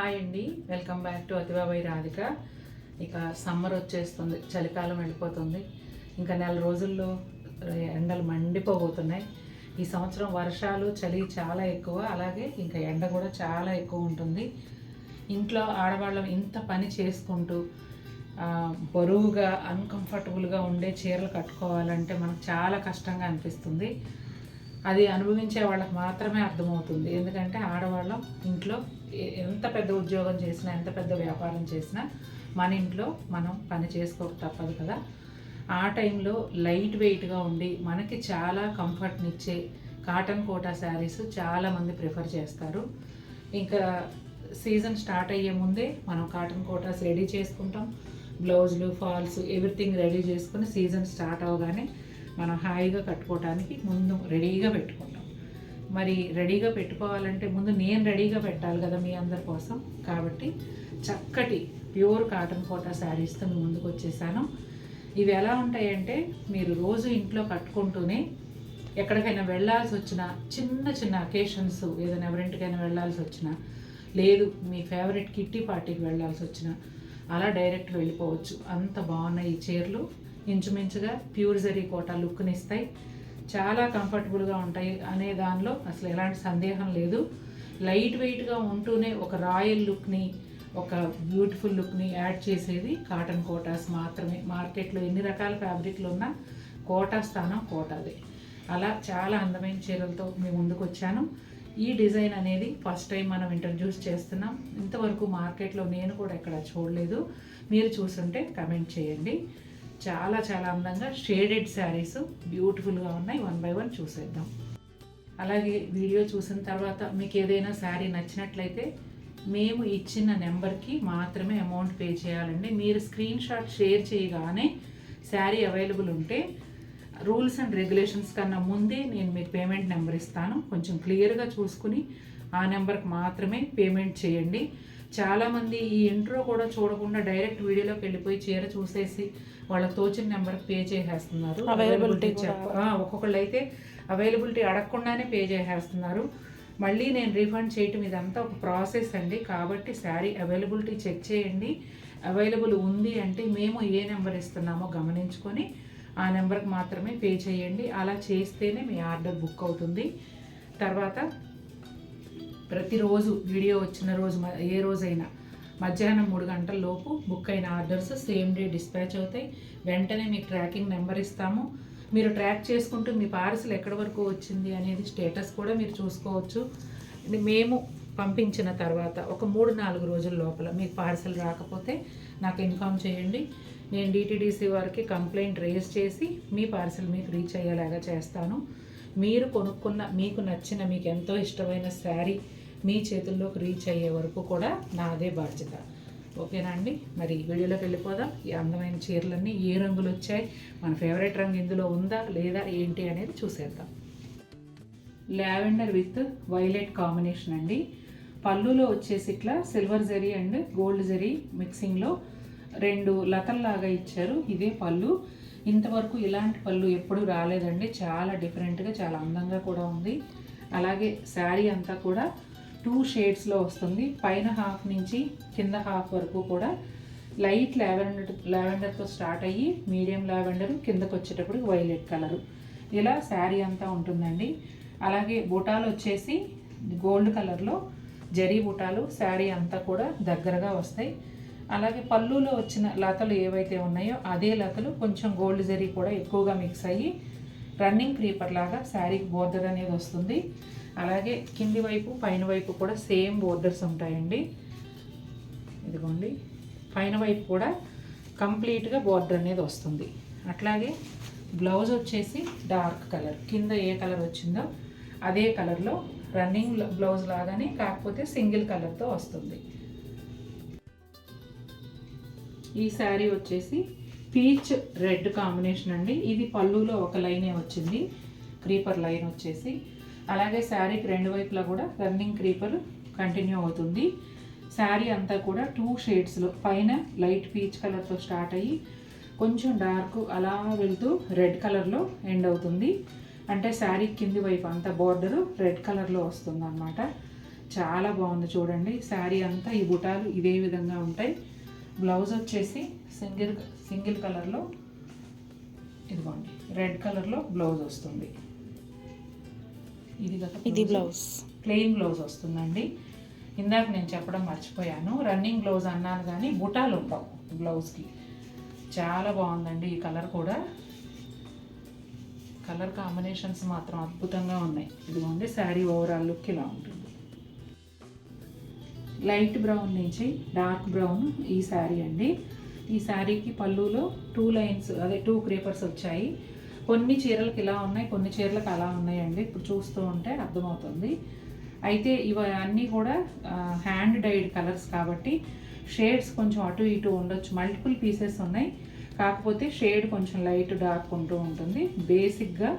Hi అండి, welcome back to అతిబాబాయి Radhika. ఇక summer వచ్చేస్తుంది, చలికాలం వెళ్ళిపోతుంది. ఇంకా నెల రోజుల్లో ఎండలు మండిపోబోతున్నాయి. ఈ సంవత్సరం వర్షాలు చలి చాలా ఎక్కువ, అలాగే ఇంకా ఎండ కూడా చాలా ఎక్కువ ఉంటుంది. ఇంట్లో ఆడవాళ్ళం ఇంత పని చేసుకుంటూ బరువుగా అన్కంఫర్టబుల్గా ఉండే చీరలు కట్టుకోవాలంటే మనకు చాలా కష్టంగా అనిపిస్తుంది. అది అనుభవించే వాళ్ళకి మాత్రమే అర్థమవుతుంది. ఎందుకంటే ఆడవాళ్ళం ఇంట్లో ఎంత పెద్ద ఉద్యోగం చేసినా, ఎంత పెద్ద వ్యాపారం చేసినా మన ఇంట్లో మనం పని చేసుకోక తప్పదు కదా. ఆ టైంలో లైట్ వెయిట్గా ఉండి మనకి చాలా కంఫర్ట్నిచ్చే కాటన్ కోటా శారీస్ చాలామంది ప్రిఫర్ చేస్తారు. ఇంకా సీజన్ స్టార్ట్ అయ్యే ముందే మనం కాటన్ కోటాస్ రెడీ చేసుకుంటాం. బ్లౌజులు, ఫాల్స్, ఎవ్రీథింగ్ రెడీ చేసుకుని సీజన్ స్టార్ట్ అవగానే మనం హాయిగా కట్టుకోవడానికి ముందు రెడీగా పెట్టుకుంటాం. మరి రెడీగా పెట్టుకోవాలంటే ముందు నేను రెడీగా పెట్టాలి కదా మీ అందరి కోసం. కాబట్టి చక్కటి ప్యూర్ కాటన్ కోటా శారీస్తో మీ ముందుకు వచ్చేసాను. ఇవి ఎలా ఉంటాయంటే మీరు రోజు ఇంట్లో కట్టుకుంటూనే ఎక్కడికైనా వెళ్ళాల్సి వచ్చినా, చిన్న చిన్న అకేషన్స్ ఏదైనా ఎవరింటికైనా వెళ్ళాల్సి వచ్చినా, లేదు మీ ఫేవరెట్ కిట్టి పార్టీకి వెళ్ళాల్సి వచ్చినా అలా డైరెక్ట్ వెళ్ళిపోవచ్చు. అంత బాగున్నాయి ఈ చీరలు. ఇంచుమించుగా ప్యూర్ జరీ కోటా లుక్ని ఇస్తాయి, చాలా కంఫర్టబుల్గా ఉంటాయి అనే దానిలో అసలు ఎలాంటి సందేహం లేదు. లైట్ వెయిట్గా ఉంటూనే ఒక రాయల్ లుక్ని, ఒక బ్యూటిఫుల్ లుక్ని యాడ్ చేసేది కాటన్ కోటాస్ మాత్రమే. మార్కెట్లో ఎన్ని రకాల ఫ్యాబ్రిక్లు ఉన్నా కోటా స్థానం కోటాదే. అలా చాలా అందమైన చీరలతో మీ ముందుకు వచ్చాను. ఈ డిజైన్ అనేది ఫస్ట్ టైం మనం ఇంట్రడ్యూస్ చేస్తున్నాం. ఇంతవరకు మార్కెట్లో నేను కూడా ఎక్కడ చూడలేదు. మీరు చూస్తుంటే కమెంట్ చేయండి. చాలా చాలా అందంగా షేడెడ్ శారీస్ బ్యూటిఫుల్గా ఉన్నాయి. వన్ బై వన్ చూసేద్దాం. అలాగే వీడియో చూసిన తర్వాత మీకు ఏదైనా శారీ నచ్చినట్లయితే మేము ఇచ్చిన నెంబర్కి మాత్రమే అమౌంట్ పే చేయాలండి. మీరు స్క్రీన్ షాట్ షేర్ చేయగానే శారీ అవైలబుల్ ఉంటే రూల్స్ అండ్ రెగ్యులేషన్స్ కన్నా ముందే నేను మీకు పేమెంట్ నెంబర్ ఇస్తాను. కొంచెం క్లియర్గా చూసుకుని ఆ నెంబర్కి మాత్రమే పేమెంట్ చేయండి. చాలామంది ఈ ఇంట్రో కూడా చూడకుండా డైరెక్ట్ వీడియోలోకి వెళ్ళిపోయి చీర చూసేసి వాళ్ళకి తోచిన నెంబర్కి పే చేసేస్తున్నారు. అవైలబిలిటీ ఒక్కొక్కళ్ళు అయితే అవైలబిలిటీ అడగకుండానే పే చేసేస్తున్నారు. మళ్ళీ నేను రీఫండ్ చేయటం ఇదంతా ఒక ప్రాసెస్ అండి. కాబట్టి శారీ అవైలబిలిటీ చెక్ చేయండి. అవైలబుల్ ఉంది అంటే మేము ఏ నెంబర్ ఇస్తున్నామో గమనించుకొని ఆ నెంబర్కి మాత్రమే పే చేయండి. అలా చేస్తేనే మీ ఆర్డర్ బుక్ అవుతుంది. తర్వాత ప్రతిరోజు వీడియో వచ్చిన రోజు ఏ రోజైనా మధ్యాహ్నం 3 గంటల లోపు బుక్ అయిన ఆర్డర్స్ సేమ్ డే డిస్పాచ్ అవుతాయి. వెంటనే మీకు ట్రాకింగ్ నెంబర్ ఇస్తాము. మీరు ట్రాక్ చేసుకుంటూ మీ పార్సల్ ఎక్కడి వరకు వచ్చింది అనేది స్టేటస్ కూడా మీరు చూసుకోవచ్చు. మేము పంపించిన తర్వాత ఒక 3-4 రోజుల లోపల మీకు పార్సల్ రాకపోతే నాకు ఇన్ఫామ్ చేయండి. నేను డిటీడీసీ వారికి కంప్లైంట్ రేజ్ చేసి మీ పార్సల్ మీకు రీచ్ అయ్యేలాగా చేస్తాను. మీరు కొనుక్కున్న, మీకు నచ్చిన, మీకు ఎంతో ఇష్టమైన శారీ మీ చేతుల్లోకి రీచ్ అయ్యే వరకు కూడా నాదే బాధ్యత. ఓకేనా అండి? మరి వీడియోలోకి వెళ్ళిపోదాం. ఈ అందమైన చీరలన్నీ ఏ రంగులు వచ్చాయి, మన ఫేవరెట్ రంగు ఇందులో ఉందా లేదా ఏంటి అనేది చూసేద్దాం. లావెండర్ విత్ వైలెట్ కాంబినేషన్ అండి. పళ్ళులో వచ్చేసి ఇట్లా silver zari and gold zari మిక్సింగ్లో 2 లతల్లాగా ఇచ్చారు. ఇదే పళ్ళు. ఇంతవరకు ఇలాంటి పళ్ళు ఎప్పుడూ రాలేదండి. చాలా డిఫరెంట్గా, చాలా అందంగా కూడా ఉంది. అలాగే శారీ అంతా కూడా 2 షేడ్స్లో వస్తుంది. పైన హాఫ్ నుంచి కింద హాఫ్ వరకు కూడా లైట్ లావెండర్తో స్టార్ట్ అయ్యి మీడియం లావెండర్, కిందకు వచ్చేటప్పుడు వైలెట్ కలరు, ఇలా శారీ అంతా ఉంటుందండి. అలాగే బుటాలు వచ్చేసి గోల్డ్ కలర్లో జరీ బుటాలు శారీ అంతా కూడా దగ్గరగా వస్తాయి. అలాగే పళ్ళులో వచ్చిన లతలు ఏవైతే ఉన్నాయో అదే లతలు కొంచెం గోల్డ్ జరీ కూడా ఎక్కువగా మిక్స్ అయ్యి రన్నింగ్ క్రీపర్ లాగా శారీకి బోర్డర్ అనేది వస్తుంది. అలాగే కింది వైపు పైన వైపు కూడా సేమ్ బోర్డర్స్ ఉంటాయండి. ఇదిగోండి, పైన వైపు కూడా కంప్లీట్గా బోర్డర్ అనేది వస్తుంది. అట్లాగే బ్లౌజ్ వచ్చేసి డార్క్ కలర్, కింద ఏ కలర్ వచ్చిందో అదే కలర్లో రన్నింగ్ బ్లౌజ్ లాగానే, కాకపోతే సింగిల్ కలర్తో వస్తుంది. ఈ శారీ వచ్చేసి పీచ్ రెడ్ కాంబినేషన్ అండి. ఇది పళ్ళులో ఒక లైనే వచ్చింది, క్రీపర్ లైన్ వచ్చేసి. అలాగే శారీకి 2 వైపులా కూడా రన్నింగ్ క్రీపర్ కంటిన్యూ అవుతుంది. శారీ అంతా కూడా 2 షేడ్స్లో, పైన లైట్ పీచ్ కలర్తో స్టార్ట్ అయ్యి కొంచెం డార్క్ అలా వెళ్తూ రెడ్ కలర్లో ఎండ్ అవుతుంది. అంటే శారీ కింది వైపు అంతా బోర్డరు రెడ్ కలర్లో వస్తుంది అన్నమాట. చాలా బాగుంది చూడండి. శారీ అంతా ఈ బుటాలు ఇదే విధంగా ఉంటాయి. బ్లౌజ్ వచ్చేసి సింగిల్ కలర్లో ఇదిగోండి రెడ్ కలర్లో బ్లౌజ్ వస్తుంది. ఇది బ్లౌజ్ ప్లెయిన్ బ్లౌజ్ వస్తుందండి. ఇందాక నేను చెప్పడం మర్చిపోయాను, రన్నింగ్ బ్లౌజ్ అన్నాను కానీ బుటాలు ఉండవు బ్లౌజ్కి. చాలా బాగుందండి ఈ కలర్ కూడా. కలర్ కాంబినేషన్స్ మాత్రం అద్భుతంగా ఉన్నాయి. ఇదిగోండి శారీ ఓవరాల్ లుక్ ఇలా ఉంటుంది. లైట్ బ్రౌన్ నుంచి డార్క్ బ్రౌన్ ఈ శారీ అండి. ఈ శారీకి పళ్ళులో 2 లైన్స్ అదే 2 క్రీపర్స్ వచ్చాయి. కొన్ని చీరలకు ఇలా ఉన్నాయి, కొన్ని చీరలకు అలా ఉన్నాయండి. ఇప్పుడు చూస్తూ ఉంటే అర్థమవుతుంది. అయితే ఇవన్నీ కూడా హ్యాండ్ డైడ్ కలర్స్ కాబట్టి షేడ్స్ కొంచెం అటు ఇటు ఉండొచ్చు. మల్టిపుల్ పీసెస్ ఉన్నాయి, కాకపోతే షేడ్ కొంచెం లైట్ డార్క్ ఉంటూ ఉంటుంది. బేసిక్గా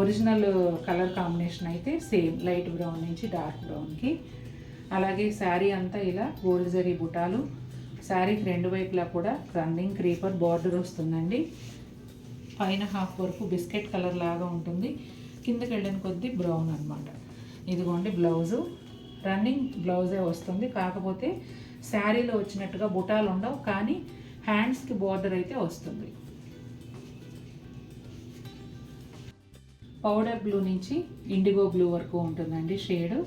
ఒరిజినల్ కలర్ కాంబినేషన్ అయితే సేమ్ లైట్ బ్రౌన్ నుంచి డార్క్ బ్రౌన్కి. అలాగే శారీ అంతా ఇలా గోల్డ్ జరీ బుటాలు. శారీకి 2 వైపులా కూడా రన్నింగ్ క్రీపర్ బార్డర్ వస్తుందండి. పైన హాఫ్ వరకు బిస్కెట్ కలర్ లాగా ఉంటుంది, కిందకి వెళ్ళిన కొద్దీ బ్రౌన్ అనమాట. ఇదిగోండి బ్లౌజు, రన్నింగ్ బ్లౌజే వస్తుంది. కాకపోతే శారీలో వచ్చినట్టుగా బుటాలు ఉండవు, కానీ హ్యాండ్స్కి బార్డర్ అయితే వస్తుంది. పౌడర్ బ్లూ నుంచి ఇండిగో బ్లూ వరకు ఉంటుందండి షేడు.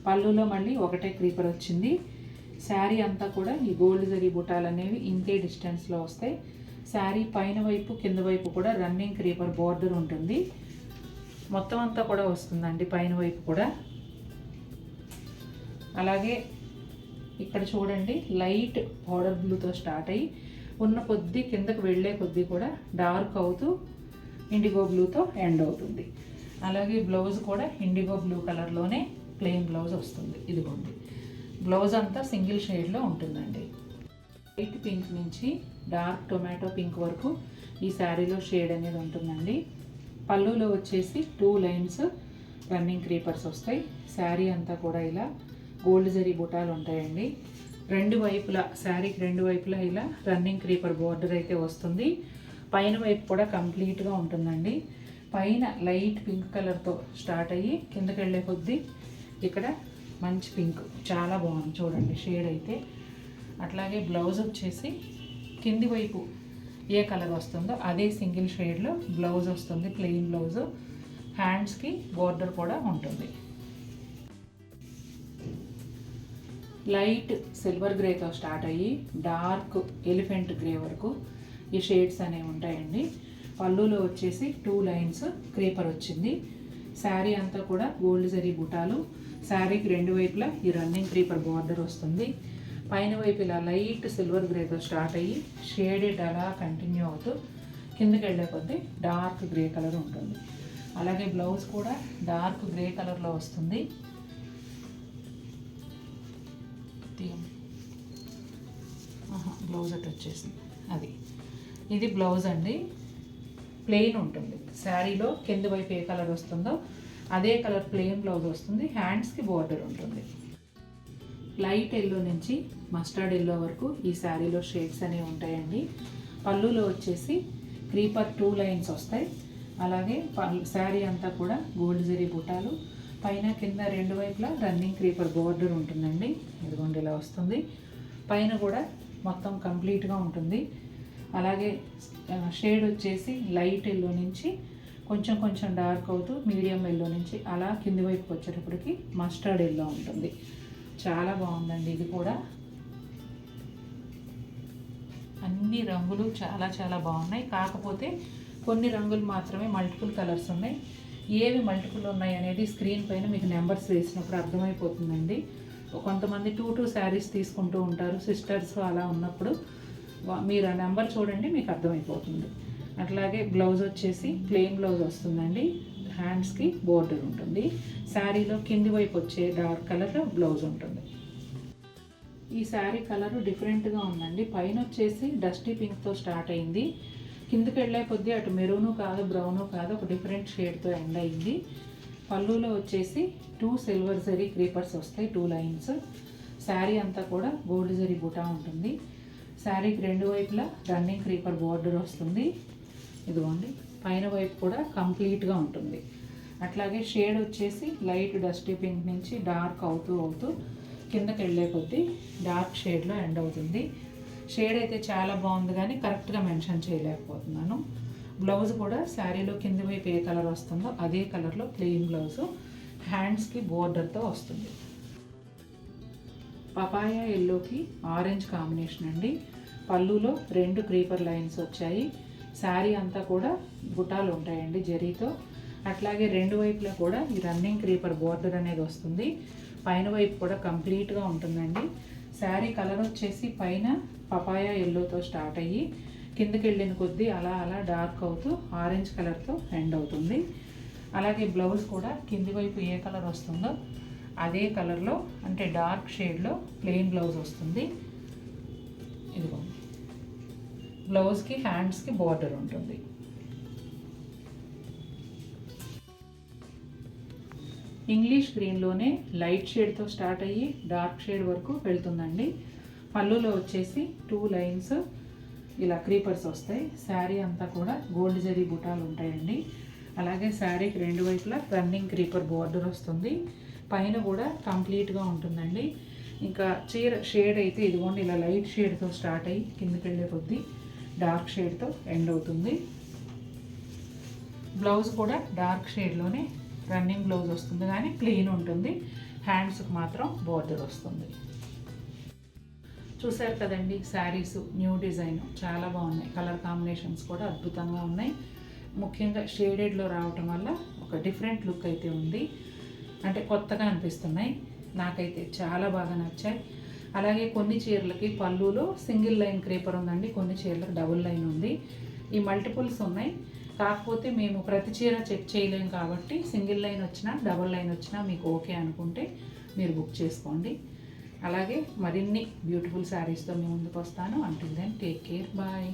పళ్ళులో మళ్ళీ ఒకటే క్రీపర్ వచ్చింది. శారీ అంతా కూడా ఈ గోల్డ్ జరీ బుటాలు అనేవి ఇంతే డిస్టెన్స్లో వస్తాయి. శారీ పైన వైపు కింద వైపు కూడా రన్నింగ్ క్రీపర్ బార్డర్ ఉంటుంది. మొత్తం అంతా కూడా వస్తుందండి పైన వైపు కూడా. అలాగే ఇక్కడ చూడండి లైట్ పౌడర్ బ్లూతో స్టార్ట్ అయ్యి ఉన్న కొద్దీ కిందకు వెళ్ళే కొద్దీ కూడా డార్క్ అవుతూ ఇండిగో బ్లూతో ఎండ్ అవుతుంది. అలాగే బ్లౌజ్ కూడా ఇండిగో బ్లూ కలర్లోనే ప్లెయిన్ బ్లౌజ్ వస్తుంది. ఇదిగోండి బ్లౌజ్ అంతా సింగిల్ షేడ్లో ఉంటుందండి. లైట్ పింక్ నుంచి డార్క్ టొమాటో పింక్ వరకు ఈ శారీలో షేడ్ అనేది ఉంటుందండి. పళ్ళులో వచ్చేసి 2 లైన్స్ రన్నింగ్ క్రీపర్స్ వస్తాయి. శారీ అంతా కూడా ఇలా గోల్డ్ జరీ బుటాలు ఉంటాయండి. 2 వైపులా శారీకి 2 వైపులా ఇలా రన్నింగ్ క్రీపర్ బార్డర్ అయితే వస్తుంది. పైన వైపు కూడా కంప్లీట్గా ఉంటుందండి. పైన లైట్ పింక్ కలర్తో స్టార్ట్ అయ్యి కిందకి వెళ్ళే కొద్దీ ఇక్కడ మంచి పింక్ చాలా బాగుంది చూడండి షేడ్ అయితే. అట్లాగే బ్లౌజ్ వచ్చేసి కింది వైపు ఏ కలర్ వస్తుందో అదే సింగిల్ షేడ్లో బ్లౌజ్ వస్తుంది, ప్లెయిన్ బ్లౌజ్. హ్యాండ్స్కి బోర్డర్ కూడా ఉంటుంది. లైట్ సిల్వర్ గ్రేతో స్టార్ట్ అయ్యి డార్క్ ఎలిఫెంట్ గ్రే వరకు ఈ షేడ్స్ అనేవి ఉంటాయండి. పళ్ళులో వచ్చేసి 2 లైన్స్ క్రీపర్ వచ్చింది. శారీ అంతా కూడా గోల్డ్ జరీ బుటాలు. శారీకి 2 వైపులా ఈ రన్నింగ్ క్రీపర్ బార్డర్ వస్తుంది. పైన వైపు ఇలా లైట్ సిల్వర్ గ్రేతో స్టార్ట్ అయ్యి షేడెడ్ అలా కంటిన్యూ అవుతూ కిందకి వెళ్ళే కొద్దీ డార్క్ గ్రే కలర్ ఉంటుంది. అలాగే బ్లౌజ్ కూడా డార్క్ గ్రే కలర్లో వస్తుంది. బ్లౌజ్ అట్ వచ్చేసింది అది. ఇది బ్లౌజ్ అండి, ప్లెయిన్ ఉంటుంది. శారీలో కింద వైపు ఏ కలర్ వస్తుందో అదే కలర్ ప్లెయిన్ బ్లౌజ్ వస్తుంది. హ్యాండ్స్కి బోర్డర్ ఉంటుంది. లైట్ ఎల్లో నుంచి మస్టర్డ్ ఎల్లో వరకు ఈ శారీలో షేడ్స్ అనేవి ఉంటాయండి. పళ్ళులో వచ్చేసి క్రీపర్ 2 లైన్స్ వస్తాయి. అలాగే శారీ అంతా కూడా గోల్డ్ జరీ బుటాలు. పైన కింద 2 వైపులా రన్నింగ్ క్రీపర్ బోర్డర్ ఉంటుందండి. ఇదిగోండి ఇలా వస్తుంది. పైన కూడా మొత్తం కంప్లీట్గా ఉంటుంది. అలాగే షేడ్ వచ్చేసి లైట్ ఎల్లో నుంచి కొంచెం కొంచెం డార్క్ అవుతూ మీడియం ఎల్లో నుంచి అలా కింది వైపుకి వచ్చేటప్పటికి మస్టర్డ్ ఎల్లో ఉంటుంది. చాలా బాగుందండి ఇది కూడా. అన్ని రంగులు చాలా చాలా బాగున్నాయి. కాకపోతే కొన్ని రంగులు మాత్రమే మల్టిపుల్ కలర్స్ ఉన్నాయి. ఏవి మల్టిపుల్ ఉన్నాయి అనేది స్క్రీన్ పైన మీకు నెంబర్స్ వేసినప్పుడు అర్థమైపోతుందండి. కొంతమంది 2 శారీస్ తీసుకుంటూ ఉంటారు సిస్టర్స్, అలా ఉన్నప్పుడు మీరు ఆ నెంబర్ చూడండి మీకు అర్థమైపోతుంది. అట్లాగే బ్లౌజ్ వచ్చేసి ప్లెయిన్ బ్లౌజ్ వస్తుందండి. హ్యాండ్స్కి బోర్డర్ ఉంటుంది. శారీలో కింది వైపు వచ్చే డార్క్ కలర్ బ్లౌజ్ ఉంటుంది. ఈ శారీ కలర్ డిఫరెంట్గా ఉందండి. పైన వచ్చేసి డస్టీ పింక్తో స్టార్ట్ అయింది. కిందకి వెళ్ళే కొద్దీ అటు మెరూను కాదు బ్రౌను కాదు, ఒక డిఫరెంట్ షేడ్తో ఎండ్ అయింది. పళ్ళులో వచ్చేసి 2 సిల్వర్ జరీ క్రీపర్స్ వస్తాయి, 2 లైన్స్. శారీ అంతా కూడా గోల్డ్ జరీ బుటా ఉంటుంది. శారీకి 2 వైపులా రన్నింగ్ క్రీపర్ బోర్డర్ వస్తుంది. ఇదిగోండి పైన వైపు కూడా కంప్లీట్గా ఉంటుంది. అట్లాగే షేడ్ వచ్చేసి లైట్ డస్టీ పింక్ నుంచి డార్క్ అవుతూ కిందకి వెళ్ళే కొద్దీ డార్క్ షేడ్లో ఎండ్ అవుతుంది. షేడ్ అయితే చాలా బాగుంది కానీ కరెక్ట్గా మెన్షన్ చేయలేకపోతున్నాను. బ్లౌజ్ కూడా శారీలో కింది వైపు ఏ కలర్ వస్తుందో అదే కలర్లో ప్లెయిన్ బ్లౌజు, హ్యాండ్స్కి బోర్డర్తో వస్తుంది. పపాయా ఎల్లోకి ఆరెంజ్ కాంబినేషన్ అండి. పళ్ళులో 2 క్రీపర్ లైన్స్ వచ్చాయి. శారీ అంతా కూడా బుటాలు ఉంటాయండి జరీతో. అట్లాగే 2 వైపులా కూడా ఈ రన్నింగ్ క్రీపర్ బోర్డర్ అనేది వస్తుంది. పైన వైపు కూడా కంప్లీట్గా ఉంటుందండి. శారీ కలర్ వచ్చేసి పైన పపాయా ఎల్లోతో స్టార్ట్ అయ్యి కిందకి వెళ్ళిన కొద్దీ అలా అలా డార్క్ అవుతూ ఆరెంజ్ కలర్తో ఎండ్ అవుతుంది. అలాగే బ్లౌజ్ కూడా కింది వైపు ఏ కలర్ వస్తుందో అదే కలర్లో అంటే డార్క్ షేడ్లో ప్లెయిన్ బ్లౌజ్ వస్తుంది. ఇదిగోండి, బ్లౌజ్కి హ్యాండ్స్కి బోర్డర్ ఉంటుంది. ఇంగ్లీష్ గ్రీన్లోనే లైట్ షేడ్తో స్టార్ట్ అయ్యి డార్క్ షేడ్ వరకు వెళ్తుందండి. పళ్ళులో వచ్చేసి 2 లైన్స్ ఇలా క్రీపర్స్ వస్తాయి. శారీ అంతా కూడా గోల్డ్ జరీ బుటాలు ఉంటాయండి. అలాగే శారీకి 2 వైపులా రన్నింగ్ క్రీపర్ బోర్డర్ వస్తుంది. పైన కూడా కంప్లీట్గా ఉంటుందండి. ఇంకా చీర షేడ్ అయితే ఇదిగోండి ఇలా లైట్ షేడ్తో స్టార్ట్ అయ్యి కిందకి వెళ్ళే కొద్దీ డార్క్ షేడ్తో ఎండ్ అవుతుంది. బ్లౌజ్ కూడా డార్క్ షేడ్లోనే రన్నింగ్ బ్లౌజ్ వస్తుంది కానీ ప్లెయిన్ ఉంటుంది. హ్యాండ్స్కి మాత్రం బోర్డర్ వస్తుంది. చూసారు కదండి శారీస్ న్యూ డిజైన్ చాలా బాగున్నాయి. కలర్ కాంబినేషన్స్ కూడా అద్భుతంగా ఉన్నాయి. ముఖ్యంగా షేడెడ్లో రావటం వల్ల ఒక డిఫరెంట్ లుక్ అయితే ఉంది. అంటే కొత్తగా అనిపిస్తున్నాయి. నాకైతే చాలా బాగా నచ్చాయి. అలాగే కొన్ని చీరలకి పళ్ళులో సింగిల్ లైన్ క్రీపర్ ఉందండి, కొన్ని చీరలకు డబుల్ లైన్ ఉంది. ఈ మల్టిపుల్స్ ఉన్నాయి. కాకపోతే మేము ప్రతి చీర చెక్ చేయలేము కాబట్టి సింగిల్ లైన్ వచ్చినా డబుల్ లైన్ వచ్చినా మీకు ఓకే అనుకుంటే మీరు బుక్ చేసుకోండి. అలాగే మరిన్ని బ్యూటిఫుల్ శారీస్తో మీ ముందుకు వస్తాను. Until then take care, bye.